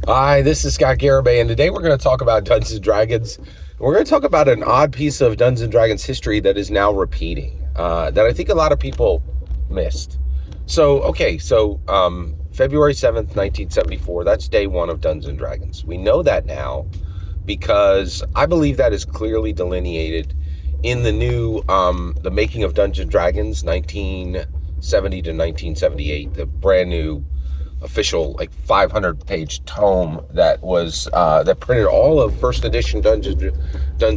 Hi, this is Scott Garibay, and today we're going to talk about Dungeons and Dragons. We're going to talk about an odd piece of Dungeons and Dragons history that is now repeating, that I think a lot of people missed. February 7th, 1974, that's day one of Dungeons and Dragons. We know that now because I believe that is clearly delineated in the new, the Making of Dungeons and Dragons, 1970 to 1978, the brand new official 500-page tome that was that printed all of first edition Dungeons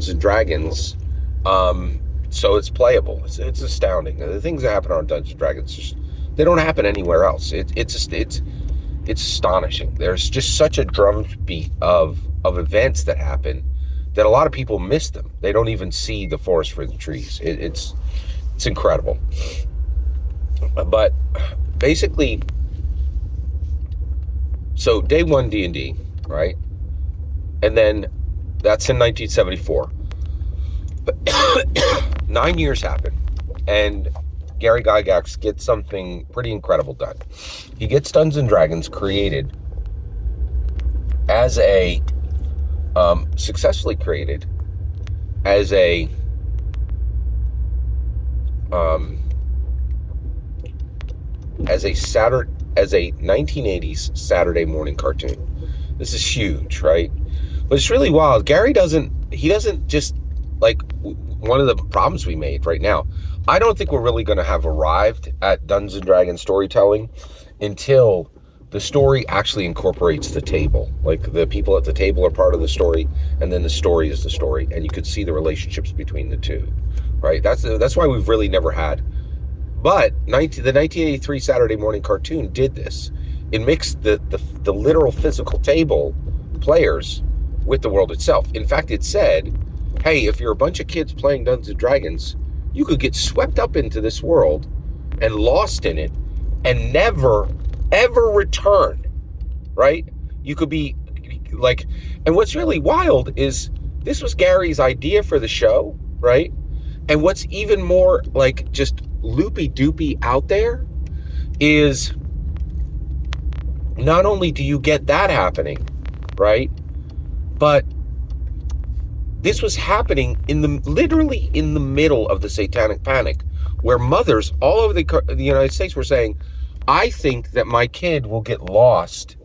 and Dragons. So it's playable. It's astounding. The things that happen on Dungeons and Dragons, they don't happen anywhere else. It's astonishing. There's just such a drumbeat of events that happen that a lot of people miss them. They don't even see the forest for the trees. It's incredible. But basically, so day one D&D, right? And then that's in 1974. But 9 years happen, and Gary Gygax gets something pretty incredible done. He gets Dungeons and Dragons created as a, successfully created as a, as a 1980s Saturday morning cartoon. This is huge, right? But it's really wild. Gary doesn't just, one of the problems we made right now, I don't think we're really going to have arrived at Dungeons and Dragons storytelling until the story actually incorporates the table. Like, the people at the table are part of the story, and then the story is the story, and you could see the relationships between the two, right? That's why we've really never had. But the 1983 Saturday morning cartoon did this. It mixed the literal physical table players with the world itself. In fact, it said, hey, if you're a bunch of kids playing Dungeons and Dragons, you could get swept up into this world and lost in it and never, ever return, right? You could be and what's really wild is this was Gary's idea for the show, right? And what's even more just loopy-doopy out there is not only do you get that happening, right? But this was happening literally in the middle of the Satanic Panic, where mothers all over the United States were saying, I think that my kid will get lost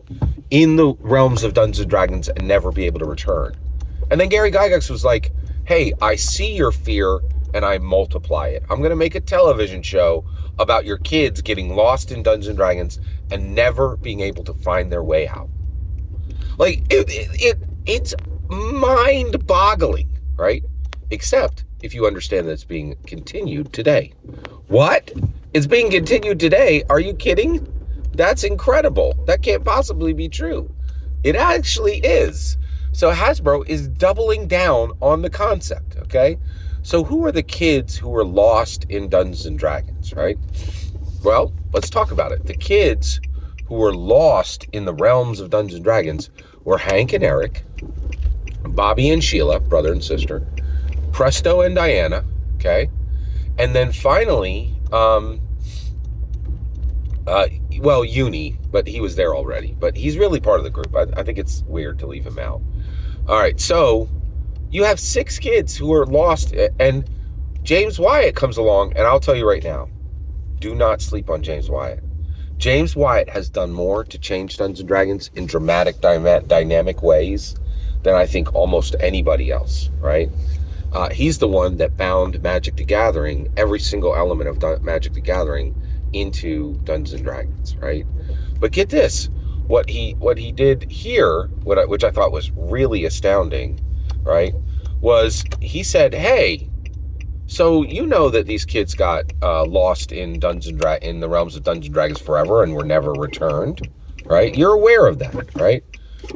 in the realms of Dungeons and Dragons and never be able to return. And then Gary Gygax was like, hey, I see your fear and I multiply it. I'm going to make a television show about your kids getting lost in Dungeons and Dragons and never being able to find their way out. It's mind-boggling, right? Except if you understand that it's being continued today. What? It's being continued today? Are you kidding? That's incredible. That can't possibly be true. It actually is. So Hasbro is doubling down on the concept, okay? So who are the kids who were lost in Dungeons and Dragons, right? Well, let's talk about it. The kids who were lost in the realms of Dungeons and Dragons were Hank and Eric, Bobby and Sheila, brother and sister, Presto and Diana, okay? And then finally, Uni, but he was there already. But he's really part of the group. I think it's weird to leave him out. All right, so you have 6 kids who are lost, and James Wyatt comes along, and I'll tell you right now, do not sleep on James Wyatt. James Wyatt has done more to change Dungeons and Dragons in dramatic, dynamic ways than I think almost anybody else, right? He's the one that bound Magic the Gathering, every single element of Magic the Gathering, into Dungeons and Dragons, right? But get this, what he did here, which I thought was really astounding, right, was he said, hey, so you know that these kids got lost in in the realms of Dungeons and Dragons forever and were never returned, right? You're aware of that, right?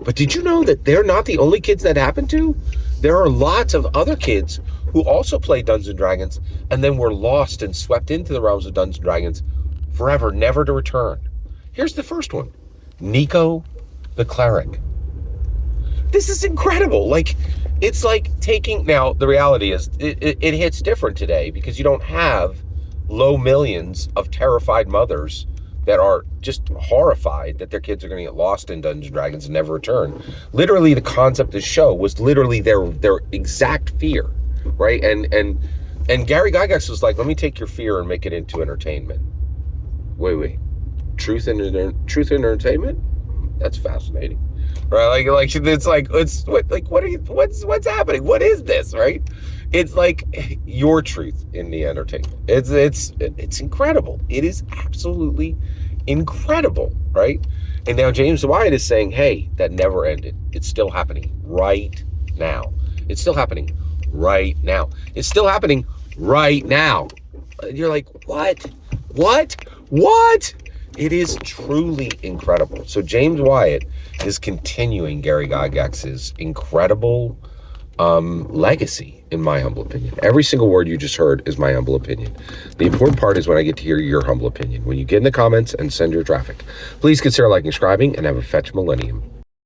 But did you know that they're not the only kids that happened to? There are lots of other kids who also play Dungeons and Dragons and then were lost and swept into the realms of Dungeons and Dragons forever, never to return. Here's the first one. Niko the Cleric. This is incredible. It's like taking, now the reality is it hits different today because you don't have low millions of terrified mothers that are just horrified that their kids are going to get lost in Dungeons and Dragons and never return. Literally, the concept of the show was literally their exact fear, right? And Gary Gygax was like, let me take your fear and make it into entertainment. Wait. Truth and entertainment? That's fascinating. Right? Like it's like what's happening? What is this, right? It's like your truth in the entertainment. It's incredible. It is absolutely incredible, right? And now James Wyatt is saying, hey, that never ended. It's still happening right now. It's still happening right now. It's still happening right now. You're like, what? It is truly incredible. So James Wyatt is continuing Gary Gygax's incredible legacy, in my humble opinion. Every single word you just heard is my humble opinion. The important part is when I get to hear your humble opinion. When you get in the comments and send your traffic, please consider liking, subscribing, and have a fetch millennium.